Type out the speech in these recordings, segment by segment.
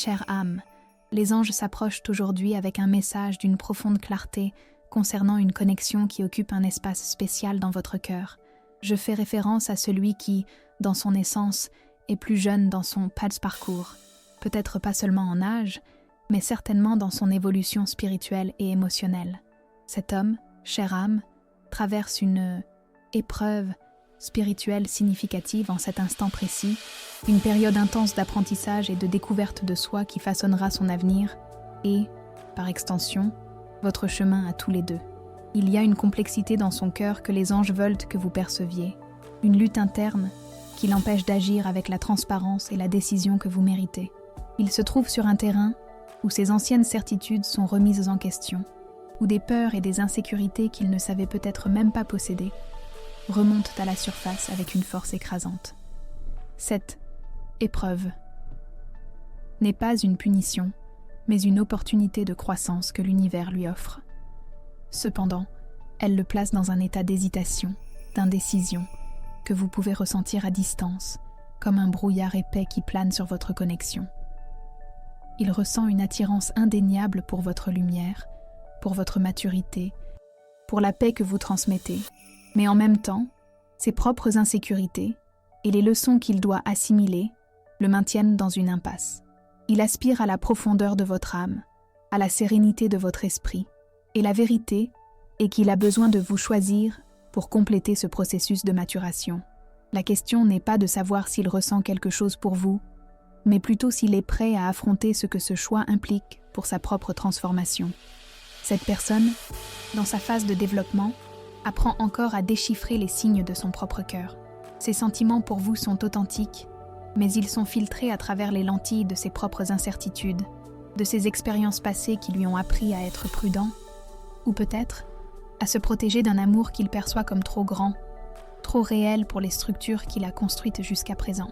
Chère âme, les anges s'approchent aujourd'hui avec un message d'une profonde clarté concernant une connexion qui occupe un espace spécial dans votre cœur. Je fais référence à celui qui, dans son essence, est plus jeune dans son parcours, peut-être pas seulement en âge, mais certainement dans son évolution spirituelle et émotionnelle. Cet homme, chère âme, traverse une épreuve spirituelle significative en cet instant précis, une période intense d'apprentissage et de découverte de soi qui façonnera son avenir et, par extension, votre chemin à tous les deux. Il y a une complexité dans son cœur que les anges veulent que vous perceviez, une lutte interne qui l'empêche d'agir avec la transparence et la décision que vous méritez. Il se trouve sur un terrain où ses anciennes certitudes sont remises en question, où des peurs et des insécurités qu'il ne savait peut-être même pas posséder remontent à la surface avec une force écrasante. Cette épreuve n'est pas une punition, mais une opportunité de croissance que l'univers lui offre. Cependant, elle le place dans un état d'hésitation, d'indécision, que vous pouvez ressentir à distance, comme un brouillard épais qui plane sur votre connexion. Il ressent une attirance indéniable pour votre lumière, pour votre maturité, pour la paix que vous transmettez, mais en même temps, ses propres insécurités et les leçons qu'il doit assimiler le maintiennent dans une impasse. Il aspire à la profondeur de votre âme, à la sérénité de votre esprit, et la vérité est qu'il a besoin de vous choisir pour compléter ce processus de maturation. La question n'est pas de savoir s'il ressent quelque chose pour vous, mais plutôt s'il est prêt à affronter ce que ce choix implique pour sa propre transformation. Cette personne, dans sa phase de développement, apprend encore à déchiffrer les signes de son propre cœur. Ses sentiments pour vous sont authentiques, mais ils sont filtrés à travers les lentilles de ses propres incertitudes, de ses expériences passées qui lui ont appris à être prudent, ou peut-être à se protéger d'un amour qu'il perçoit comme trop grand, trop réel pour les structures qu'il a construites jusqu'à présent.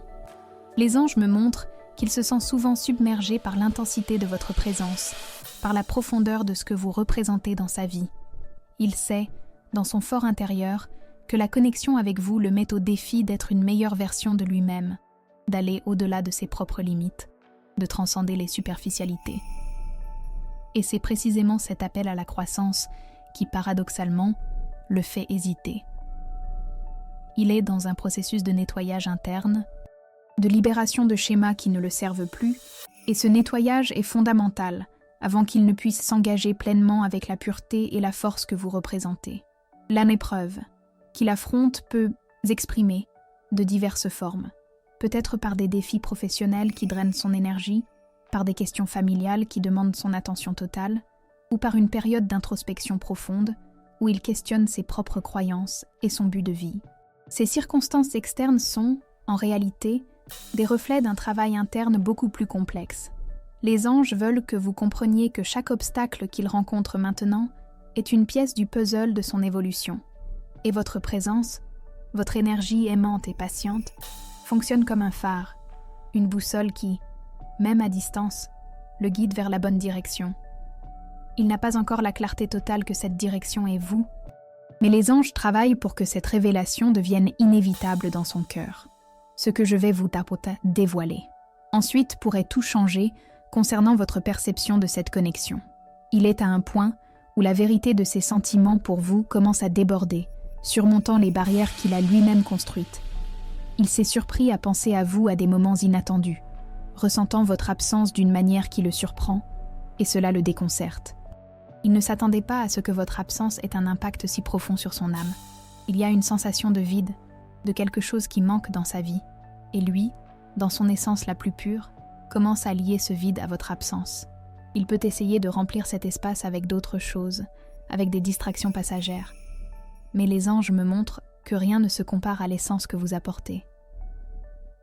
Les anges me montrent qu'il se sent souvent submergé par l'intensité de votre présence, par la profondeur de ce que vous représentez dans sa vie. Il sait, dans son fort intérieur, que la connexion avec vous le met au défi d'être une meilleure version de lui-même, d'aller au-delà de ses propres limites, de transcender les superficialités. Et c'est précisément cet appel à la croissance qui, paradoxalement, le fait hésiter. Il est dans un processus de nettoyage interne, de libération de schémas qui ne le servent plus, et ce nettoyage est fondamental avant qu'il ne puisse s'engager pleinement avec la pureté et la force que vous représentez. L'épreuve qu'il affronte peut s'exprimer de diverses formes, peut-être par des défis professionnels qui drainent son énergie, par des questions familiales qui demandent son attention totale, ou par une période d'introspection profonde où il questionne ses propres croyances et son but de vie. Ces circonstances externes sont, en réalité, des reflets d'un travail interne beaucoup plus complexe. Les anges veulent que vous compreniez que chaque obstacle qu'il rencontre maintenant est une pièce du puzzle de son évolution, et votre présence, votre énergie aimante et patiente, fonctionne comme un phare, une boussole qui, même à distance, le guide vers la bonne direction. Il n'a pas encore la clarté totale que cette direction est vous, mais les anges travaillent pour que cette révélation devienne inévitable dans son cœur, ce que je vais vous dévoiler. Ensuite pourrait tout changer concernant votre perception de cette connexion. Il est à un point où la vérité de ses sentiments pour vous commence à déborder, surmontant les barrières qu'il a lui-même construites. Il s'est surpris à penser à vous à des moments inattendus, ressentant votre absence d'une manière qui le surprend, et cela le déconcerte. Il ne s'attendait pas à ce que votre absence ait un impact si profond sur son âme. Il y a une sensation de vide, de quelque chose qui manque dans sa vie, et lui, dans son essence la plus pure, commence à lier ce vide à votre absence. Il peut essayer de remplir cet espace avec d'autres choses, avec des distractions passagères. Mais les anges me montrent que rien ne se compare à l'essence que vous apportez.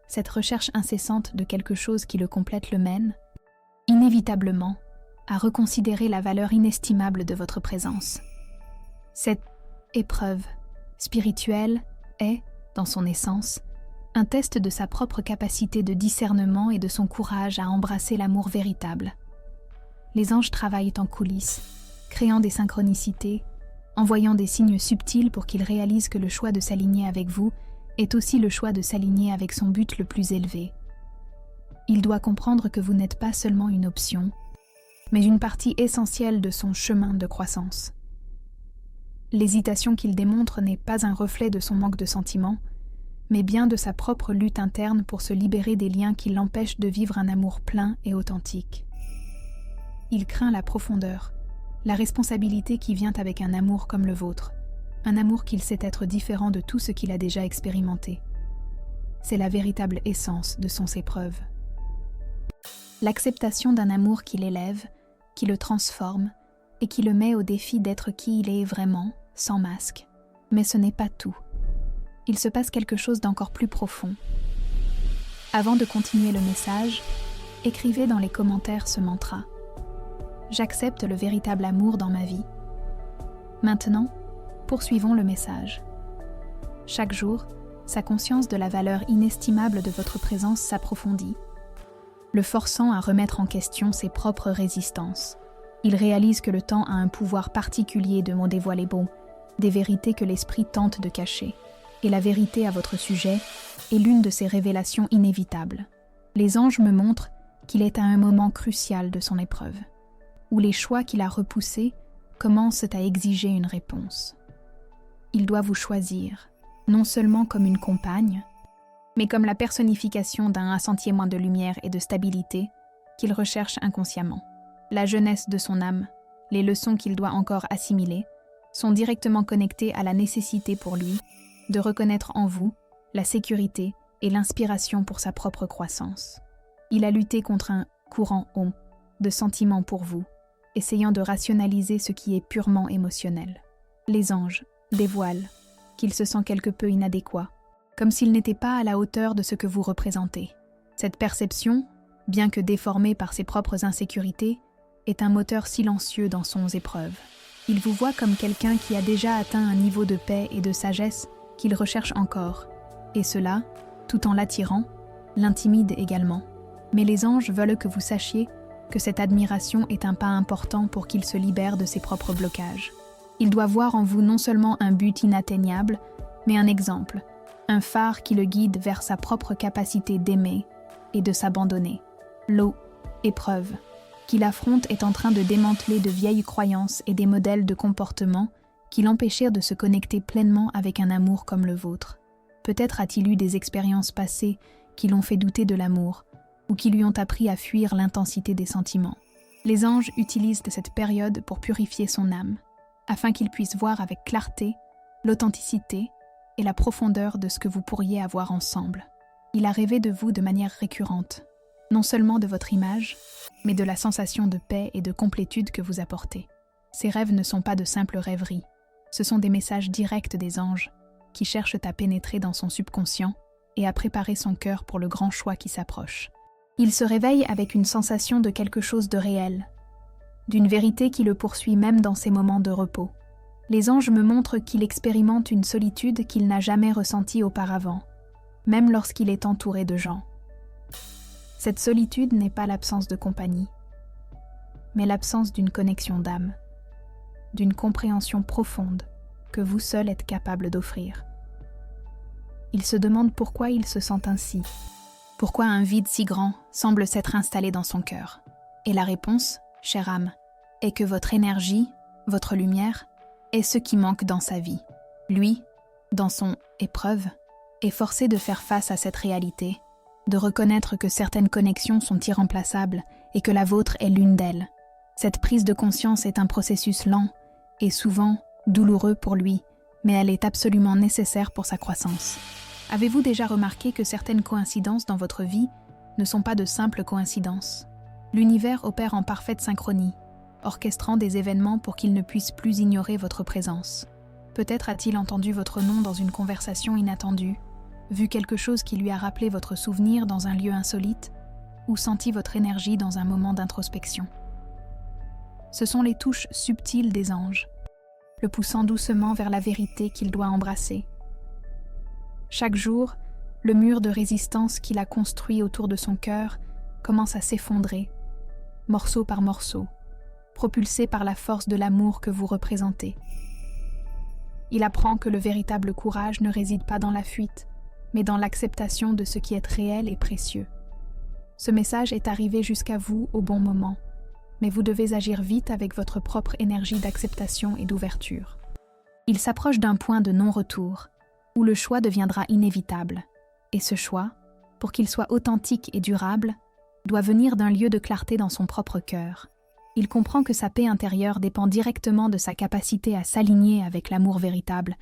Cette recherche incessante de quelque chose qui le complète le mène, inévitablement, à reconsidérer la valeur inestimable de votre présence. Cette épreuve spirituelle est, dans son essence, un test de sa propre capacité de discernement et de son courage à embrasser l'amour véritable. Les anges travaillent en coulisses, créant des synchronicités, envoyant des signes subtils pour qu'il réalise que le choix de s'aligner avec vous est aussi le choix de s'aligner avec son but le plus élevé. Il doit comprendre que vous n'êtes pas seulement une option, mais une partie essentielle de son chemin de croissance. L'hésitation qu'il démontre n'est pas un reflet de son manque de sentiments, mais bien de sa propre lutte interne pour se libérer des liens qui l'empêchent de vivre un amour plein et authentique. Il craint la profondeur, la responsabilité qui vient avec un amour comme le vôtre, un amour qu'il sait être différent de tout ce qu'il a déjà expérimenté. C'est la véritable essence de son épreuve. L'acceptation d'un amour qui l'élève, qui le transforme et qui le met au défi d'être qui il est vraiment, sans masque. Mais ce n'est pas tout. Il se passe quelque chose d'encore plus profond. Avant de continuer le message, écrivez dans les commentaires ce mantra. J'accepte le véritable amour dans ma vie. Maintenant, poursuivons le message. Chaque jour, sa conscience de la valeur inestimable de votre présence s'approfondit, le forçant à remettre en question ses propres résistances. Il réalise que le temps a un pouvoir particulier de m'en dévoiler bon, des vérités que l'esprit tente de cacher. Et la vérité à votre sujet est l'une de ces révélations inévitables. Les anges me montrent qu'il est à un moment crucial de son épreuve, où les choix qu'il a repoussés commencent à exiger une réponse. Il doit vous choisir, non seulement comme une compagne, mais comme la personnification d'un sentiment de lumière et de stabilité qu'il recherche inconsciemment. La jeunesse de son âme, les leçons qu'il doit encore assimiler, sont directement connectées à la nécessité pour lui de reconnaître en vous la sécurité et l'inspiration pour sa propre croissance. Il a lutté contre un courant haut de sentiments pour vous, essayant de rationaliser ce qui est purement émotionnel. Les anges dévoilent qu'il se sent quelque peu inadéquat, comme s'il n'était pas à la hauteur de ce que vous représentez. Cette perception, bien que déformée par ses propres insécurités, est un moteur silencieux dans son épreuve. Il vous voit comme quelqu'un qui a déjà atteint un niveau de paix et de sagesse qu'il recherche encore, et cela, tout en l'attirant, l'intimide également. Mais les anges veulent que vous sachiez que cette admiration est un pas important pour qu'il se libère de ses propres blocages. Il doit voir en vous non seulement un but inatteignable, mais un exemple, un phare qui le guide vers sa propre capacité d'aimer et de s'abandonner. L'eau, épreuve, qu'il affronte est en train de démanteler de vieilles croyances et des modèles de comportement qui l'empêchèrent de se connecter pleinement avec un amour comme le vôtre. Peut-être a-t-il eu des expériences passées qui l'ont fait douter de l'amour ou qui lui ont appris à fuir l'intensité des sentiments. Les anges utilisent cette période pour purifier son âme, afin qu'il puisse voir avec clarté l'authenticité et la profondeur de ce que vous pourriez avoir ensemble. Il a rêvé de vous de manière récurrente, non seulement de votre image, mais de la sensation de paix et de complétude que vous apportez. Ces rêves ne sont pas de simples rêveries. Ce sont des messages directs des anges qui cherchent à pénétrer dans son subconscient et à préparer son cœur pour le grand choix qui s'approche. Il se réveille avec une sensation de quelque chose de réel, d'une vérité qui le poursuit même dans ses moments de repos. Les anges me montrent qu'il expérimente une solitude qu'il n'a jamais ressentie auparavant, même lorsqu'il est entouré de gens. Cette solitude n'est pas l'absence de compagnie, mais l'absence d'une connexion d'âme, d'une compréhension profonde que vous seul êtes capable d'offrir. Il se demande pourquoi il se sent ainsi, pourquoi un vide si grand semble s'être installé dans son cœur. Et la réponse, chère âme, est que votre énergie, votre lumière, est ce qui manque dans sa vie. Lui, dans son épreuve, est forcé de faire face à cette réalité, de reconnaître que certaines connexions sont irremplaçables et que la vôtre est l'une d'elles. Cette prise de conscience est un processus lent et souvent douloureux pour lui, mais elle est absolument nécessaire pour sa croissance. Avez-vous déjà remarqué que certaines coïncidences dans votre vie ne sont pas de simples coïncidences? L'univers opère en parfaite synchronie, orchestrant des événements pour qu'il ne puisse plus ignorer votre présence. Peut-être a-t-il entendu votre nom dans une conversation inattendue, vu quelque chose qui lui a rappelé votre souvenir dans un lieu insolite, ou senti votre énergie dans un moment d'introspection. Ce sont les touches subtiles des anges, le poussant doucement vers la vérité qu'il doit embrasser. Chaque jour, le mur de résistance qu'il a construit autour de son cœur commence à s'effondrer, morceau par morceau, propulsé par la force de l'amour que vous représentez. Il apprend que le véritable courage ne réside pas dans la fuite, mais dans l'acceptation de ce qui est réel et précieux. Ce message est arrivé jusqu'à vous au bon moment, mais vous devez agir vite avec votre propre énergie d'acceptation et d'ouverture. Il s'approche d'un point de non-retour, où le choix deviendra inévitable. Et ce choix, pour qu'il soit authentique et durable, doit venir d'un lieu de clarté dans son propre cœur. Il comprend que sa paix intérieure dépend directement de sa capacité à s'aligner avec l'amour véritable,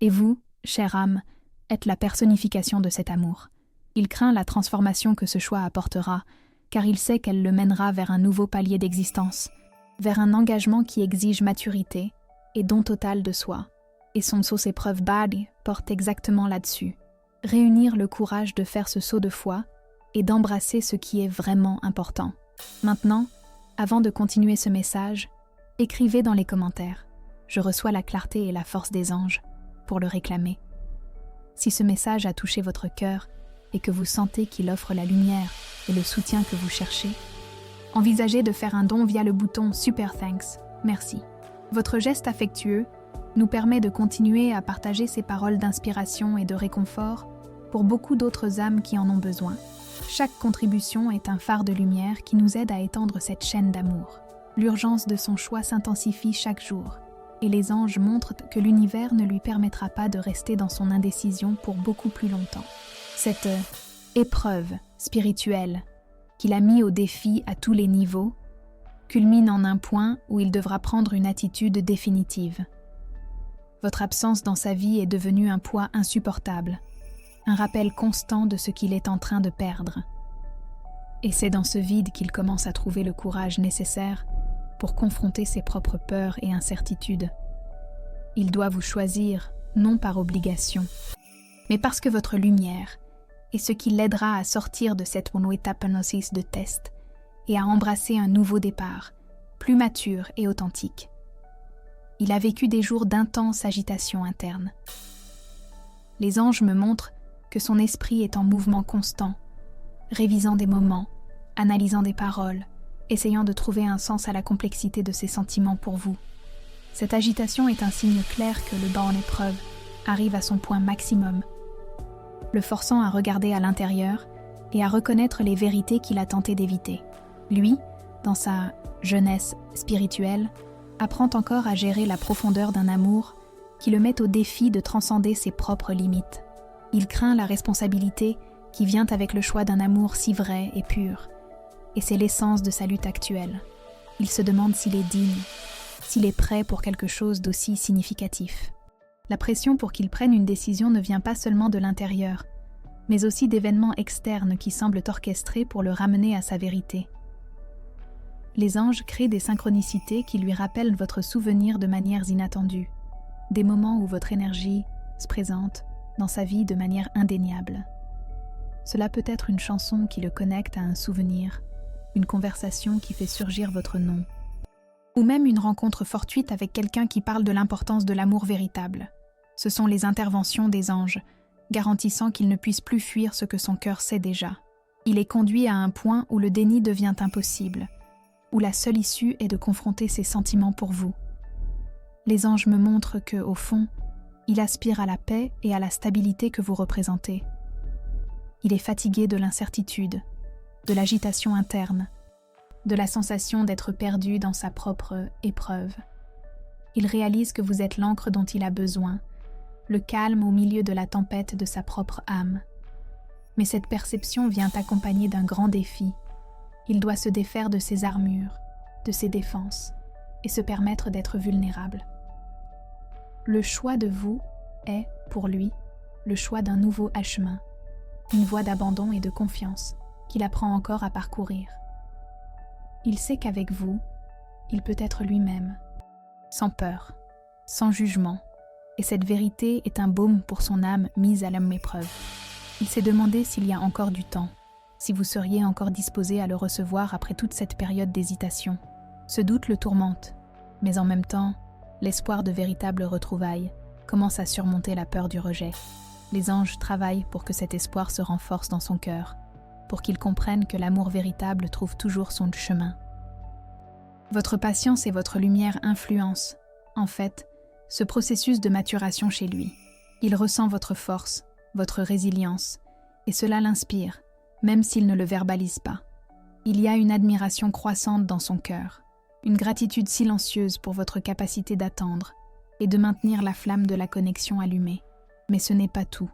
et vous, chère âme, êtes la personnification de cet amour. Il craint la transformation que ce choix apportera, car il sait qu'elle le mènera vers un nouveau palier d'existence, vers un engagement qui exige maturité et don total de soi. Et son saut épreuve Bali porte exactement là-dessus. Réunir le courage de faire ce saut de foi et d'embrasser ce qui est vraiment important. Maintenant, avant de continuer ce message, écrivez dans les commentaires « Je reçois la clarté et la force des anges » pour le réclamer. Si ce message a touché votre cœur et que vous sentez qu'il offre la lumière et le soutien que vous cherchez, envisagez de faire un don via le bouton « Super Thanks ». Merci. Votre geste affectueux nous permet de continuer à partager ces paroles d'inspiration et de réconfort pour beaucoup d'autres âmes qui en ont besoin. Chaque contribution est un phare de lumière qui nous aide à étendre cette chaîne d'amour. L'urgence de son choix s'intensifie chaque jour, et les anges montrent que l'univers ne lui permettra pas de rester dans son indécision pour beaucoup plus longtemps. Cette épreuve spirituelle qu'il a mis au défi à tous les niveaux culmine en un point où il devra prendre une attitude définitive. Votre absence dans sa vie est devenue un poids insupportable, un rappel constant de ce qu'il est en train de perdre. Et c'est dans ce vide qu'il commence à trouver le courage nécessaire pour confronter ses propres peurs et incertitudes. Il doit vous choisir, non par obligation, mais parce que votre lumière est ce qui l'aidera à sortir de cette étape de test et à embrasser un nouveau départ, plus mature et authentique. Il a vécu des jours d'intense agitation interne. Les anges me montrent que son esprit est en mouvement constant, révisant des moments, analysant des paroles, essayant de trouver un sens à la complexité de ses sentiments pour vous. Cette agitation est un signe clair que le bas en épreuve arrive à son point maximum, le forçant à regarder à l'intérieur et à reconnaître les vérités qu'il a tenté d'éviter. Lui, dans sa jeunesse spirituelle, apprend encore à gérer la profondeur d'un amour qui le met au défi de transcender ses propres limites. Il craint la responsabilité qui vient avec le choix d'un amour si vrai et pur, et c'est l'essence de sa lutte actuelle. Il se demande s'il est digne, s'il est prêt pour quelque chose d'aussi significatif. La pression pour qu'il prenne une décision ne vient pas seulement de l'intérieur, mais aussi d'événements externes qui semblent orchestrés pour le ramener à sa vérité. Les anges créent des synchronicités qui lui rappellent votre souvenir de manières inattendues, des moments où votre énergie se présente dans sa vie de manière indéniable. Cela peut être une chanson qui le connecte à un souvenir, une conversation qui fait surgir votre nom, ou même une rencontre fortuite avec quelqu'un qui parle de l'importance de l'amour véritable. Ce sont les interventions des anges, garantissant qu'il ne puisse plus fuir ce que son cœur sait déjà. Il est conduit à un point où le déni devient impossible, où la seule issue est de confronter ses sentiments pour vous. Les anges me montrent que, au fond, il aspire à la paix et à la stabilité que vous représentez. Il est fatigué de l'incertitude, de l'agitation interne, de la sensation d'être perdu dans sa propre épreuve. Il réalise que vous êtes l'encre dont il a besoin, le calme au milieu de la tempête de sa propre âme. Mais cette perception vient accompagnée d'un grand défi. Il doit se défaire de ses armures, de ses défenses, et se permettre d'être vulnérable. Le choix de vous est, pour lui, le choix d'un nouveau chemin, une voie d'abandon et de confiance qu'il apprend encore à parcourir. Il sait qu'avec vous, il peut être lui-même, sans peur, sans jugement, et cette vérité est un baume pour son âme mise à l'épreuve. Il s'est demandé s'il y a encore du temps, si vous seriez encore disposé à le recevoir après toute cette période d'hésitation. Ce doute le tourmente, mais en même temps, l'espoir de véritables retrouvailles commence à surmonter la peur du rejet. Les anges travaillent pour que cet espoir se renforce dans son cœur, pour qu'il comprenne que l'amour véritable trouve toujours son chemin. Votre patience et votre lumière influencent, en fait, ce processus de maturation chez lui. Il ressent votre force, votre résilience, et cela l'inspire, même s'il ne le verbalise pas. Il y a une admiration croissante dans son cœur, une gratitude silencieuse pour votre capacité d'attendre et de maintenir la flamme de la connexion allumée. Mais ce n'est pas tout.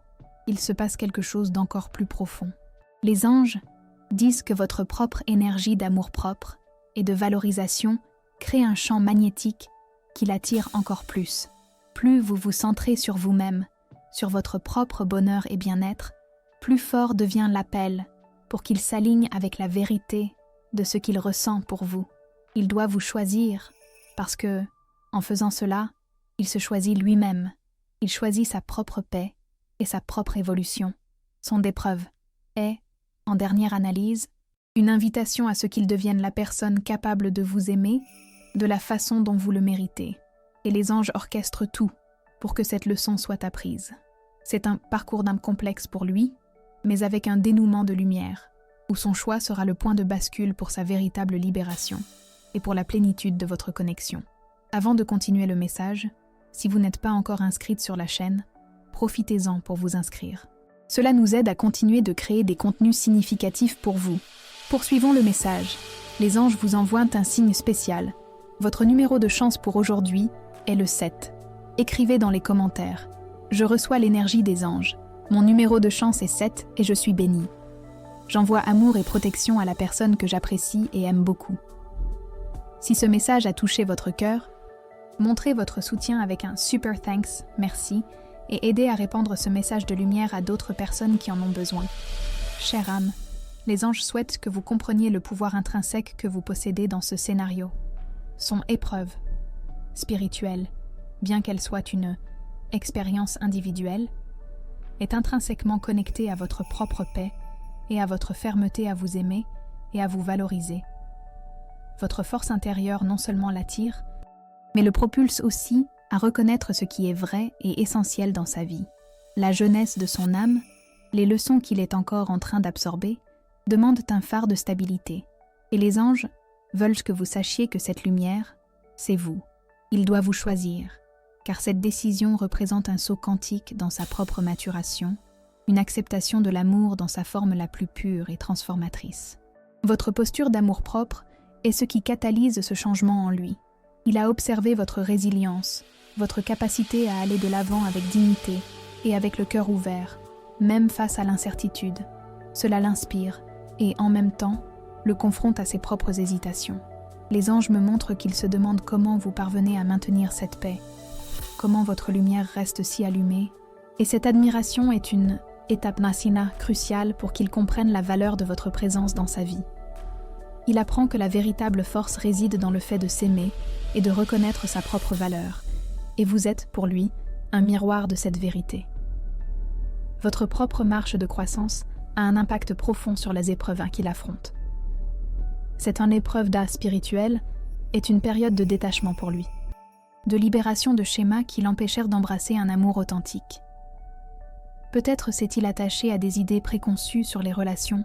Il se passe quelque chose d'encore plus profond. Les anges disent que votre propre énergie d'amour-propre et de valorisation crée un champ magnétique qui l'attire encore plus. Plus vous vous centrez sur vous-même, sur votre propre bonheur et bien-être, plus fort devient l'appel pour qu'il s'aligne avec la vérité de ce qu'il ressent pour vous. Il doit vous choisir parce que, en faisant cela, il se choisit lui-même. Il choisit sa propre paix et sa propre évolution. Son épreuve est, en dernière analyse, une invitation à ce qu'il devienne la personne capable de vous aimer de la façon dont vous le méritez. Et les anges orchestrent tout pour que cette leçon soit apprise. C'est un parcours d'âme complexe pour lui, mais avec un dénouement de lumière, où son choix sera le point de bascule pour sa véritable libération et pour la plénitude de votre connexion. Avant de continuer le message, si vous n'êtes pas encore inscrite sur la chaîne, profitez-en pour vous inscrire. Cela nous aide à continuer de créer des contenus significatifs pour vous. Poursuivons le message. Les anges vous envoient un signe spécial. Votre numéro de chance pour aujourd'hui est le 7. Écrivez dans les commentaires. Je reçois l'énergie des anges. Mon numéro de chance est 7 et je suis bénie. J'envoie amour et protection à la personne que j'apprécie et aime beaucoup. Si ce message a touché votre cœur, montrez votre soutien avec un super thanks, merci, et aidez à répandre ce message de lumière à d'autres personnes qui en ont besoin. Chère âme, les anges souhaitent que vous compreniez le pouvoir intrinsèque que vous possédez dans ce scénario. Son épreuve spirituelle, bien qu'elle soit une expérience individuelle, est intrinsèquement connectée à votre propre paix et à votre fermeté à vous aimer et à vous valoriser. Votre force intérieure non seulement l'attire, mais le propulse aussi à reconnaître ce qui est vrai et essentiel dans sa vie. La jeunesse de son âme, les leçons qu'il est encore en train d'absorber, demandent un phare de stabilité. Et les anges veulent que vous sachiez que cette lumière, c'est vous. Il doit vous choisir, car cette décision représente un saut quantique dans sa propre maturation, une acceptation de l'amour dans sa forme la plus pure et transformatrice. Votre posture d'amour-propre est ce qui catalyse ce changement en lui. Il a observé votre résilience, votre capacité à aller de l'avant avec dignité et avec le cœur ouvert, même face à l'incertitude. Cela l'inspire et, en même temps, le confronte à ses propres hésitations. Les anges me montrent qu'ils se demandent comment vous parvenez à maintenir cette paix, comment votre lumière reste si allumée, et cette admiration est une étape nasina cruciale pour qu'il comprenne la valeur de votre présence dans sa vie. Il apprend que la véritable force réside dans le fait de s'aimer et de reconnaître sa propre valeur, et vous êtes, pour lui, un miroir de cette vérité. Votre propre marche de croissance a un impact profond sur les épreuves qu'il affronte. Cette épreuve d'âge spirituel est une période de détachement pour lui, de libération de schémas qui l'empêchèrent d'embrasser un amour authentique. Peut-être s'est-il attaché à des idées préconçues sur les relations,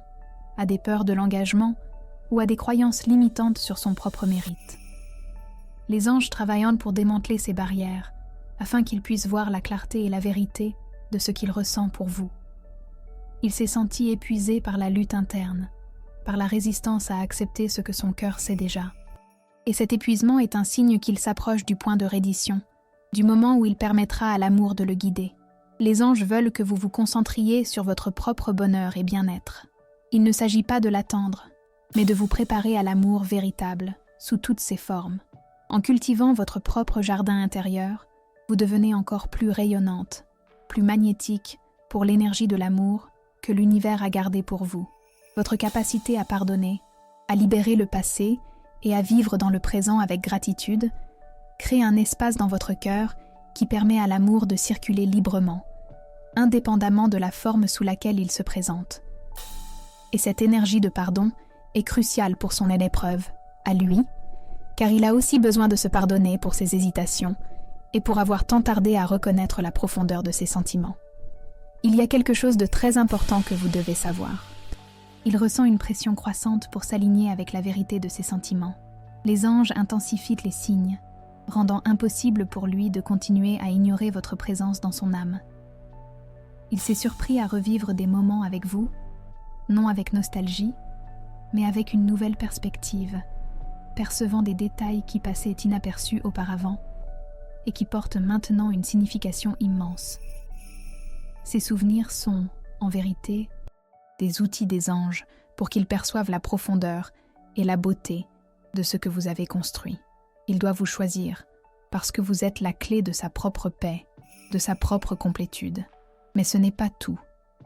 à des peurs de l'engagement ou à des croyances limitantes sur son propre mérite. Les anges travaillent pour démanteler ces barrières, afin qu'il puisse voir la clarté et la vérité de ce qu'il ressent pour vous. Il s'est senti épuisé par la lutte interne, par la résistance à accepter ce que son cœur sait déjà. Et cet épuisement est un signe qu'il s'approche du point de reddition, du moment où il permettra à l'amour de le guider. Les anges veulent que vous vous concentriez sur votre propre bonheur et bien-être. Il ne s'agit pas de l'attendre, mais de vous préparer à l'amour véritable, sous toutes ses formes. En cultivant votre propre jardin intérieur, vous devenez encore plus rayonnante, plus magnétique pour l'énergie de l'amour que l'univers a gardé pour vous. Votre capacité à pardonner, à libérer le passé et à vivre dans le présent avec gratitude crée un espace dans votre cœur qui permet à l'amour de circuler librement, indépendamment de la forme sous laquelle il se présente. Et cette énergie de pardon est cruciale pour son épreuve, à lui, car il a aussi besoin de se pardonner pour ses hésitations et pour avoir tant tardé à reconnaître la profondeur de ses sentiments. Il y a quelque chose de très important que vous devez savoir. Il ressent une pression croissante pour s'aligner avec la vérité de ses sentiments. Les anges intensifient les signes, rendant impossible pour lui de continuer à ignorer votre présence dans son âme. Il s'est surpris à revivre des moments avec vous non avec nostalgie, mais avec une nouvelle perspective, percevant des détails qui passaient inaperçus auparavant et qui portent maintenant une signification immense. Ces souvenirs sont, en vérité, des outils des anges pour qu'ils perçoivent la profondeur et la beauté de ce que vous avez construit. Il doit vous choisir parce que vous êtes la clé de sa propre paix, de sa propre complétude. Mais ce n'est pas tout.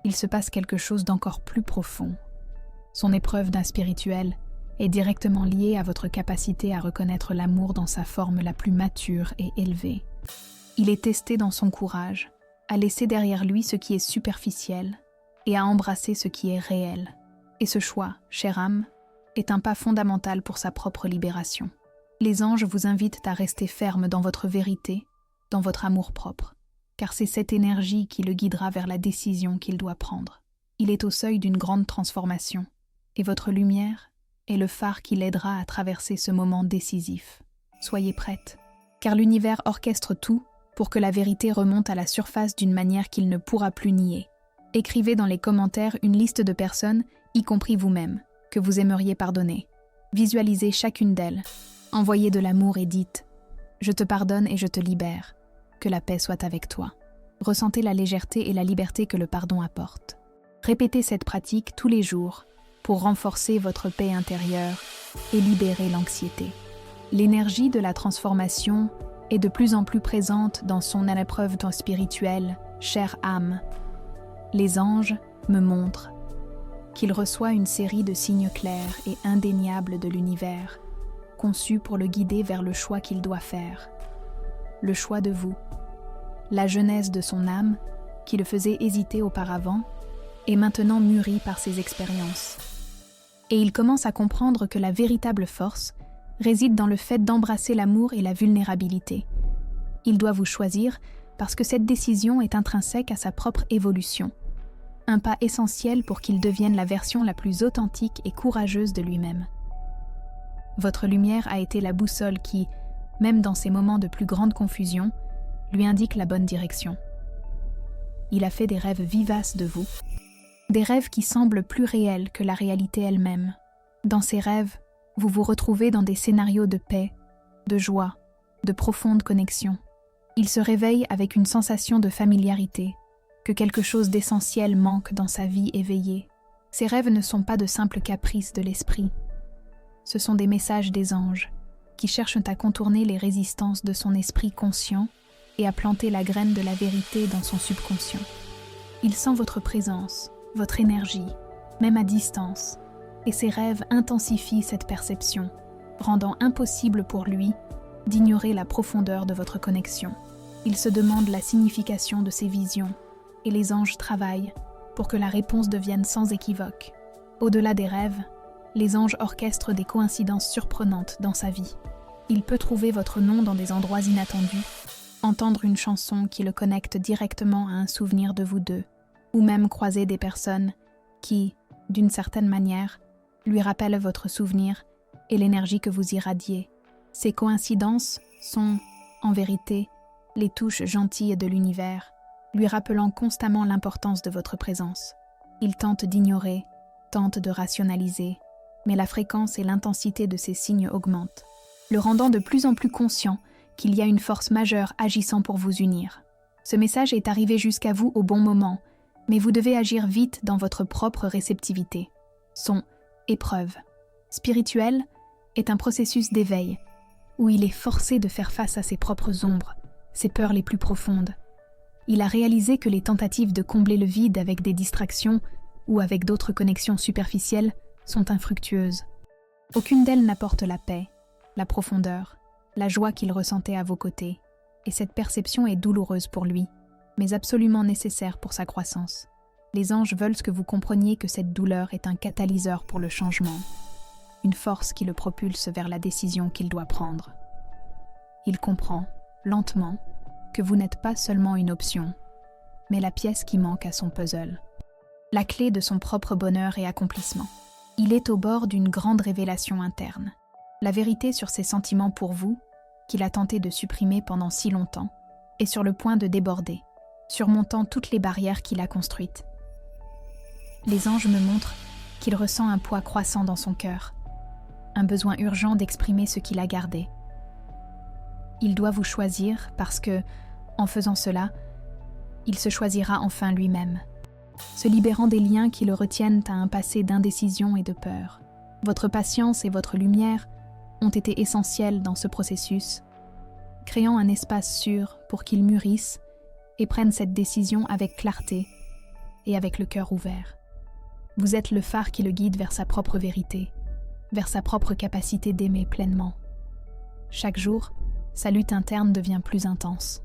Il se passe quelque chose d'encore plus profond. Son épreuve d'un spirituel est directement liée à votre capacité à reconnaître l'amour dans sa forme la plus mature et élevée. Il est testé dans son courage, à laisser derrière lui ce qui est superficiel et à embrasser ce qui est réel. Et ce choix, chère âme, est un pas fondamental pour sa propre libération. Les anges vous invitent à rester ferme dans votre vérité, dans votre amour-propre, car c'est cette énergie qui le guidera vers la décision qu'il doit prendre. Il est au seuil d'une grande transformation, et votre lumière est le phare qui l'aidera à traverser ce moment décisif. Soyez prête, car l'univers orchestre tout pour que la vérité remonte à la surface d'une manière qu'il ne pourra plus nier. Écrivez dans les commentaires une liste de personnes, y compris vous-même, que vous aimeriez pardonner. Visualisez chacune d'elles. Envoyez de l'amour et dites « Je te pardonne et je te libère. Que la paix soit avec toi. » Ressentez la légèreté et la liberté que le pardon apporte. Répétez cette pratique tous les jours pour renforcer votre paix intérieure et libérer l'anxiété. L'énergie de la transformation est de plus en plus présente dans son épreuve spirituelle, chère âme. Les anges me montrent qu'il reçoit une série de signes clairs et indéniables de l'univers, conçus pour le guider vers le choix qu'il doit faire. Le choix de vous. La jeunesse de son âme, qui le faisait hésiter auparavant, est maintenant mûrie par ses expériences. Et il commence à comprendre que la véritable force réside dans le fait d'embrasser l'amour et la vulnérabilité. Il doit vous choisir parce que cette décision est intrinsèque à sa propre évolution. Un pas essentiel pour qu'il devienne la version la plus authentique et courageuse de lui-même. Votre lumière a été la boussole qui, même dans ces moments de plus grande confusion, lui indique la bonne direction. Il a fait des rêves vivaces de vous, des rêves qui semblent plus réels que la réalité elle-même. Dans ces rêves, vous vous retrouvez dans des scénarios de paix, de joie, de profonde connexion. Il se réveille avec une sensation de familiarité, que quelque chose d'essentiel manque dans sa vie éveillée. Ces rêves ne sont pas de simples caprices de l'esprit. Ce sont des messages des anges, qui cherchent à contourner les résistances de son esprit conscient et à planter la graine de la vérité dans son subconscient. Il sent votre présence, votre énergie, même à distance, et ses rêves intensifient cette perception, rendant impossible pour lui d'ignorer la profondeur de votre connexion. Il se demande la signification de ces visions, et les anges travaillent pour que la réponse devienne sans équivoque. Au-delà des rêves, les anges orchestrent des coïncidences surprenantes dans sa vie. Il peut trouver votre nom dans des endroits inattendus, entendre une chanson qui le connecte directement à un souvenir de vous deux, ou même croiser des personnes qui, d'une certaine manière, lui rappellent votre souvenir et l'énergie que vous irradiez. Ces coïncidences sont, en vérité, les touches gentilles de l'univers, lui rappelant constamment l'importance de votre présence. Il tente d'ignorer, tente de rationaliser, mais la fréquence et l'intensité de ces signes augmentent, le rendant de plus en plus conscient qu'il y a une force majeure agissant pour vous unir. Ce message est arrivé jusqu'à vous au bon moment, mais vous devez agir vite dans votre propre réceptivité. Son épreuve spirituelle est un processus d'éveil, où il est forcé de faire face à ses propres ombres, ses peurs les plus profondes. Il a réalisé que les tentatives de combler le vide avec des distractions ou avec d'autres connexions superficielles sont infructueuses. Aucune d'elles n'apporte la paix, la profondeur, la joie qu'il ressentait à vos côtés, et cette perception est douloureuse pour lui, mais absolument nécessaire pour sa croissance. Les anges veulent que vous compreniez que cette douleur est un catalyseur pour le changement, une force qui le propulse vers la décision qu'il doit prendre. Il comprend, lentement, que vous n'êtes pas seulement une option, mais la pièce qui manque à son puzzle, la clé de son propre bonheur et accomplissement. Il est au bord d'une grande révélation interne, la vérité sur ses sentiments pour vous, qu'il a tenté de supprimer pendant si longtemps, est sur le point de déborder, surmontant toutes les barrières qu'il a construites. Les anges me montrent qu'il ressent un poids croissant dans son cœur, un besoin urgent d'exprimer ce qu'il a gardé. Il doit vous choisir parce que, en faisant cela, il se choisira enfin lui-même, se libérant des liens qui le retiennent à un passé d'indécision et de peur. Votre patience et votre lumière ont été essentielles dans ce processus, créant un espace sûr pour qu'il mûrisse et prenne cette décision avec clarté et avec le cœur ouvert. Vous êtes le phare qui le guide vers sa propre vérité, vers sa propre capacité d'aimer pleinement. Chaque jour, sa lutte interne devient plus intense.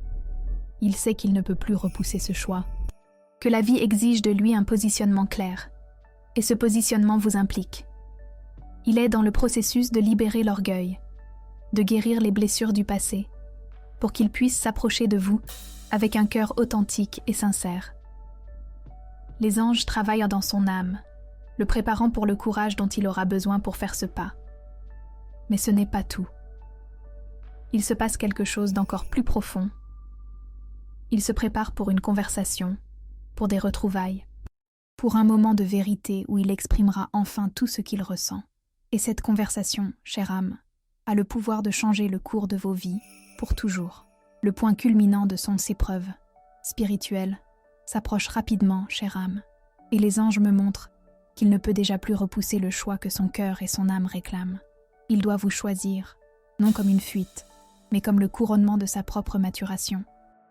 Il sait qu'il ne peut plus repousser ce choix, que la vie exige de lui un positionnement clair, et ce positionnement vous implique. Il est dans le processus de libérer l'orgueil, de guérir les blessures du passé, pour qu'il puisse s'approcher de vous avec un cœur authentique et sincère. Les anges travaillent dans son âme, le préparant pour le courage dont il aura besoin pour faire ce pas. Mais ce n'est pas tout. Il se passe quelque chose d'encore plus profond. Il se prépare pour une conversation, pour des retrouvailles, pour un moment de vérité où il exprimera enfin tout ce qu'il ressent. Et cette conversation, chère âme, a le pouvoir de changer le cours de vos vies pour toujours. Le point culminant de son épreuve spirituelle s'approche rapidement, chère âme, et les anges me montrent qu'il ne peut déjà plus repousser le choix que son cœur et son âme réclament. Il doit vous choisir, non comme une fuite, mais comme le couronnement de sa propre maturation.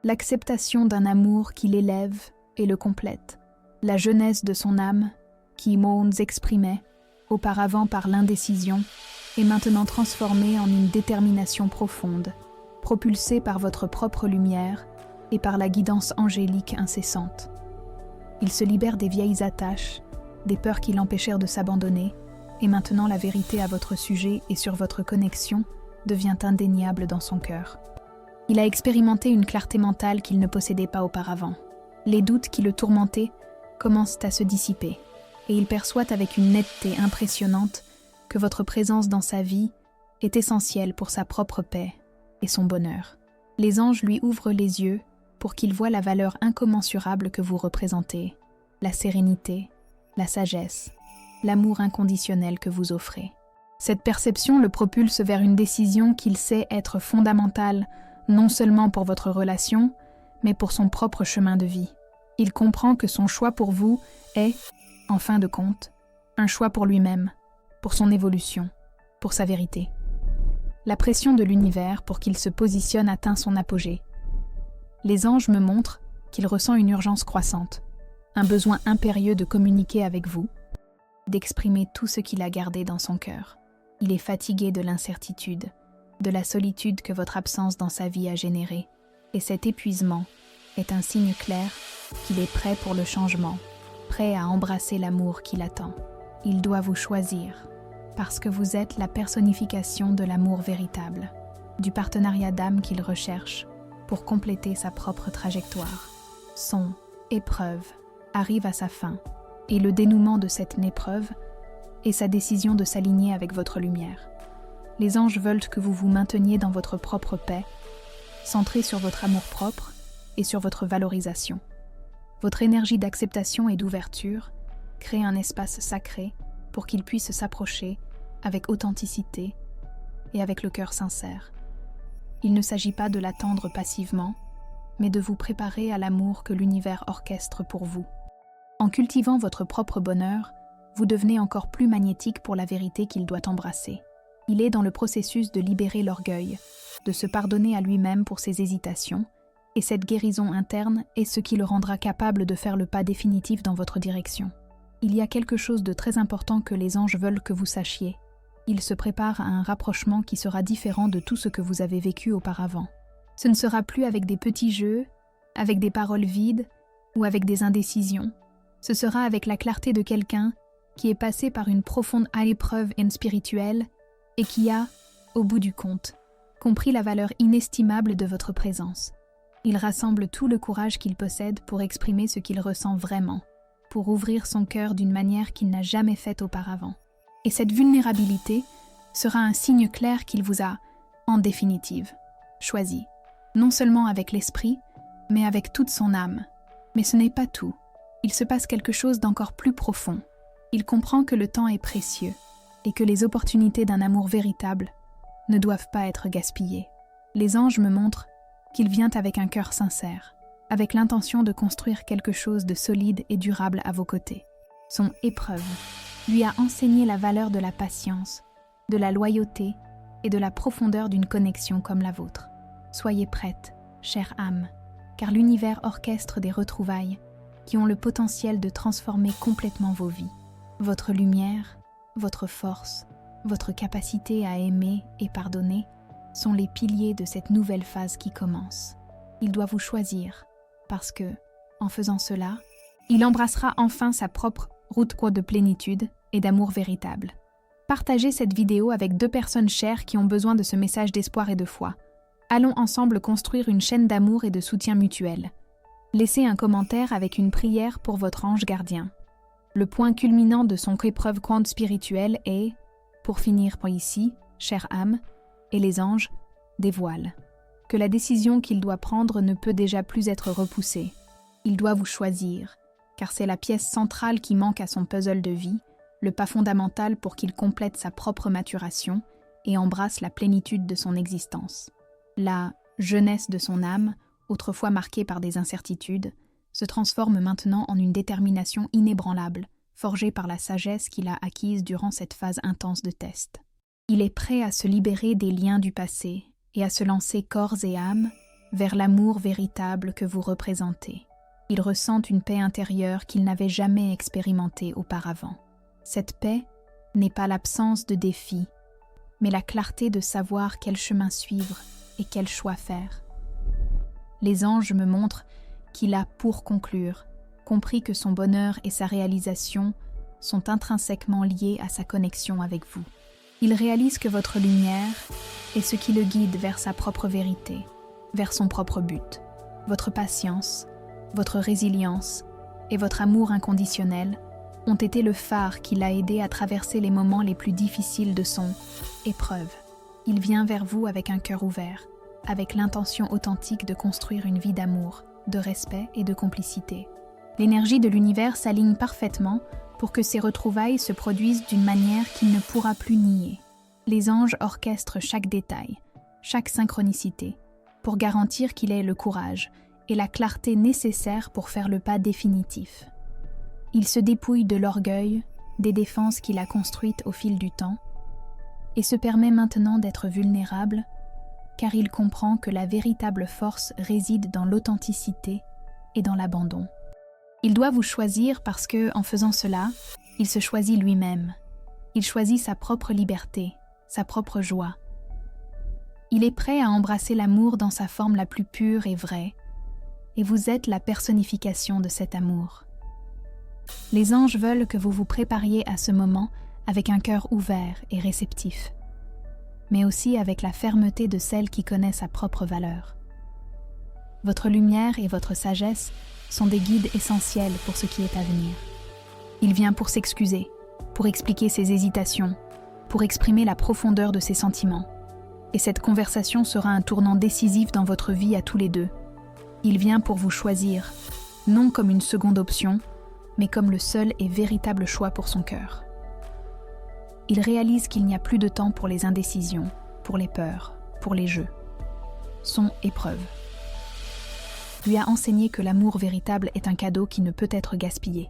L'acceptation d'un amour qui l'élève et le complète. La jeunesse de son âme, qui Mons exprimait, auparavant par l'indécision, est maintenant transformée en une détermination profonde, propulsée par votre propre lumière et par la guidance angélique incessante. Il se libère des vieilles attaches, des peurs qui l'empêchèrent de s'abandonner, et maintenant la vérité à votre sujet et sur votre connexion devient indéniable dans son cœur. Il a expérimenté une clarté mentale qu'il ne possédait pas auparavant. Les doutes qui le tourmentaient commencent à se dissiper, et il perçoit avec une netteté impressionnante que votre présence dans sa vie est essentielle pour sa propre paix et son bonheur. Les anges lui ouvrent les yeux pour qu'il voie la valeur incommensurable que vous représentez, la sérénité, la sagesse, l'amour inconditionnel que vous offrez. Cette perception le propulse vers une décision qu'il sait être fondamentale non seulement pour votre relation, mais pour son propre chemin de vie. Il comprend que son choix pour vous est, en fin de compte, un choix pour lui-même, pour son évolution, pour sa vérité. La pression de l'univers pour qu'il se positionne atteint son apogée. Les anges me montrent qu'il ressent une urgence croissante, un besoin impérieux de communiquer avec vous, d'exprimer tout ce qu'il a gardé dans son cœur. Il est fatigué de l'incertitude, de la solitude que votre absence dans sa vie a générée, et cet épuisement est un signe clair qu'il est prêt pour le changement, prêt à embrasser l'amour qui l'attend. Il doit vous choisir, parce que vous êtes la personnification de l'amour véritable, du partenariat d'âme qu'il recherche pour compléter sa propre trajectoire. Son épreuve arrive à sa fin, et le dénouement de cette épreuve est sa décision de s'aligner avec votre lumière. Les anges veulent que vous vous mainteniez dans votre propre paix, centré sur votre amour-propre et sur votre valorisation. Votre énergie d'acceptation et d'ouverture crée un espace sacré pour qu'il puisse s'approcher avec authenticité et avec le cœur sincère. Il ne s'agit pas de l'attendre passivement, mais de vous préparer à l'amour que l'univers orchestre pour vous. En cultivant votre propre bonheur, vous devenez encore plus magnétique pour la vérité qu'il doit embrasser. Il est dans le processus de libérer l'orgueil, de se pardonner à lui-même pour ses hésitations, et cette guérison interne est ce qui le rendra capable de faire le pas définitif dans votre direction. Il y a quelque chose de très important que les anges veulent que vous sachiez. Ils se préparent à un rapprochement qui sera différent de tout ce que vous avez vécu auparavant. Ce ne sera plus avec des petits jeux, avec des paroles vides ou avec des indécisions. Ce sera avec la clarté de quelqu'un qui est passé par une profonde épreuve spirituelle et qui a, au bout du compte, compris la valeur inestimable de votre présence. Il rassemble tout le courage qu'il possède pour exprimer ce qu'il ressent vraiment, pour ouvrir son cœur d'une manière qu'il n'a jamais faite auparavant. Et cette vulnérabilité sera un signe clair qu'il vous a, en définitive, choisi, non seulement avec l'esprit, mais avec toute son âme. Mais ce n'est pas tout. Il se passe quelque chose d'encore plus profond. Il comprend que le temps est précieux et que les opportunités d'un amour véritable ne doivent pas être gaspillées. Les anges me montrent qu'il vient avec un cœur sincère, avec l'intention de construire quelque chose de solide et durable à vos côtés. Son épreuve lui a enseigné la valeur de la patience, de la loyauté et de la profondeur d'une connexion comme la vôtre. Soyez prête, chère âme, car l'univers orchestre des retrouvailles qui ont le potentiel de transformer complètement vos vies. Votre lumière, votre force, votre capacité à aimer et pardonner sont les piliers de cette nouvelle phase qui commence. Il doit vous choisir parce que, en faisant cela, il embrassera enfin sa propre route de plénitude et d'amour véritable. Partagez cette vidéo avec 2 personnes chères qui ont besoin de ce message d'espoir et de foi. Allons ensemble construire une chaîne d'amour et de soutien mutuel. Laissez un commentaire avec une prière pour votre ange gardien. Le point culminant de son épreuve spirituelle est, pour finir par ici, chère âme, et les anges dévoilent que la décision qu'il doit prendre ne peut déjà plus être repoussée. Il doit vous choisir, car c'est la pièce centrale qui manque à son puzzle de vie, le pas fondamental pour qu'il complète sa propre maturation et embrasse la plénitude de son existence. La jeunesse de son âme, autrefois marquée par des incertitudes, se transforme maintenant en une détermination inébranlable, forgée par la sagesse qu'il a acquise durant cette phase intense de test. Il est prêt à se libérer des liens du passé et à se lancer corps et âme vers l'amour véritable que vous représentez. Il ressent une paix intérieure qu'il n'avait jamais expérimentée auparavant. Cette paix n'est pas l'absence de défis, mais la clarté de savoir quel chemin suivre et quel choix faire. Les anges me montrent qu'il a, pour conclure, compris que son bonheur et sa réalisation sont intrinsèquement liés à sa connexion avec vous. Il réalise que votre lumière est ce qui le guide vers sa propre vérité, vers son propre but. Votre patience, votre résilience et votre amour inconditionnel ont été le phare qui l'a aidé à traverser les moments les plus difficiles de son épreuve. Il vient vers vous avec un cœur ouvert, avec l'intention authentique de construire une vie d'amour, de respect et de complicité. L'énergie de l'univers s'aligne parfaitement pour que ces retrouvailles se produisent d'une manière qu'il ne pourra plus nier. Les anges orchestrent chaque détail, chaque synchronicité, pour garantir qu'il ait le courage et la clarté nécessaires pour faire le pas définitif. Il se dépouille de l'orgueil, des défenses qu'il a construites au fil du temps, et se permet maintenant d'être vulnérable, car il comprend que la véritable force réside dans l'authenticité et dans l'abandon. Il doit vous choisir parce que, en faisant cela, il se choisit lui-même. Il choisit sa propre liberté, sa propre joie. Il est prêt à embrasser l'amour dans sa forme la plus pure et vraie, et vous êtes la personnification de cet amour. Les anges veulent que vous vous prépariez à ce moment avec un cœur ouvert et réceptif, mais aussi avec la fermeté de celle qui connaît sa propre valeur. Votre lumière et votre sagesse sont des guides essentiels pour ce qui est à venir. Il vient pour s'excuser, pour expliquer ses hésitations, pour exprimer la profondeur de ses sentiments. Et cette conversation sera un tournant décisif dans votre vie à tous les deux. Il vient pour vous choisir, non comme une seconde option, mais comme le seul et véritable choix pour son cœur. Il réalise qu'il n'y a plus de temps pour les indécisions, pour les peurs, pour les jeux. Son épreuve lui a enseigné que l'amour véritable est un cadeau qui ne peut être gaspillé.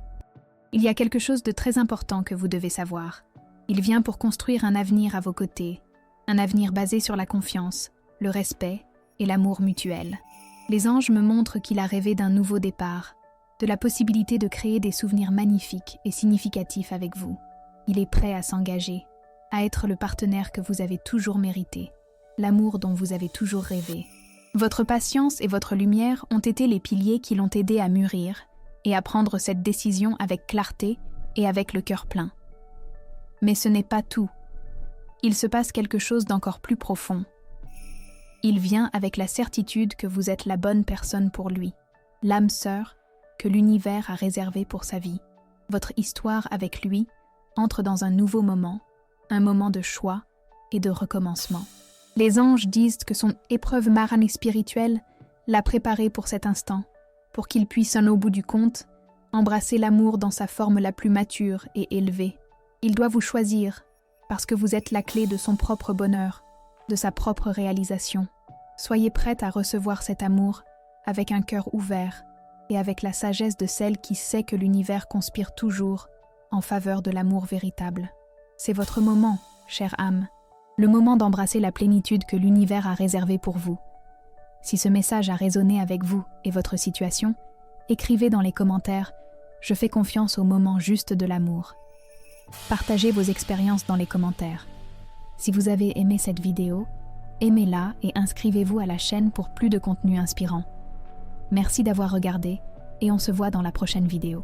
Il y a quelque chose de très important que vous devez savoir. Il vient pour construire un avenir à vos côtés, un avenir basé sur la confiance, le respect et l'amour mutuel. Les anges me montrent qu'il a rêvé d'un nouveau départ, de la possibilité de créer des souvenirs magnifiques et significatifs avec vous. Il est prêt à s'engager, à être le partenaire que vous avez toujours mérité, l'amour dont vous avez toujours rêvé. Votre patience et votre lumière ont été les piliers qui l'ont aidé à mûrir et à prendre cette décision avec clarté et avec le cœur plein. Mais ce n'est pas tout. Il se passe quelque chose d'encore plus profond. Il vient avec la certitude que vous êtes la bonne personne pour lui, l'âme sœur que l'univers a réservée pour sa vie. Votre histoire avec lui entre dans un nouveau moment, un moment de choix et de recommencement. Les anges disent que son épreuve marane spirituelle l'a préparé pour cet instant, pour qu'il puisse, au bout du compte, Embrassez l'amour dans sa forme la plus mature et élevée. Il doit vous choisir parce que vous êtes la clé de son propre bonheur, de sa propre réalisation. Soyez prête à recevoir cet amour avec un cœur ouvert et avec la sagesse de celle qui sait que l'univers conspire toujours en faveur de l'amour véritable. C'est votre moment, chère âme, le moment d'embrasser la plénitude que l'univers a réservée pour vous. Si ce message a résonné avec vous et votre situation, écrivez dans les commentaires « Je fais confiance au moment juste de l'amour ». Partagez vos expériences dans les commentaires. Si vous avez aimé cette vidéo, aimez-la et inscrivez-vous à la chaîne pour plus de contenu inspirant. Merci d'avoir regardé et on se voit dans la prochaine vidéo.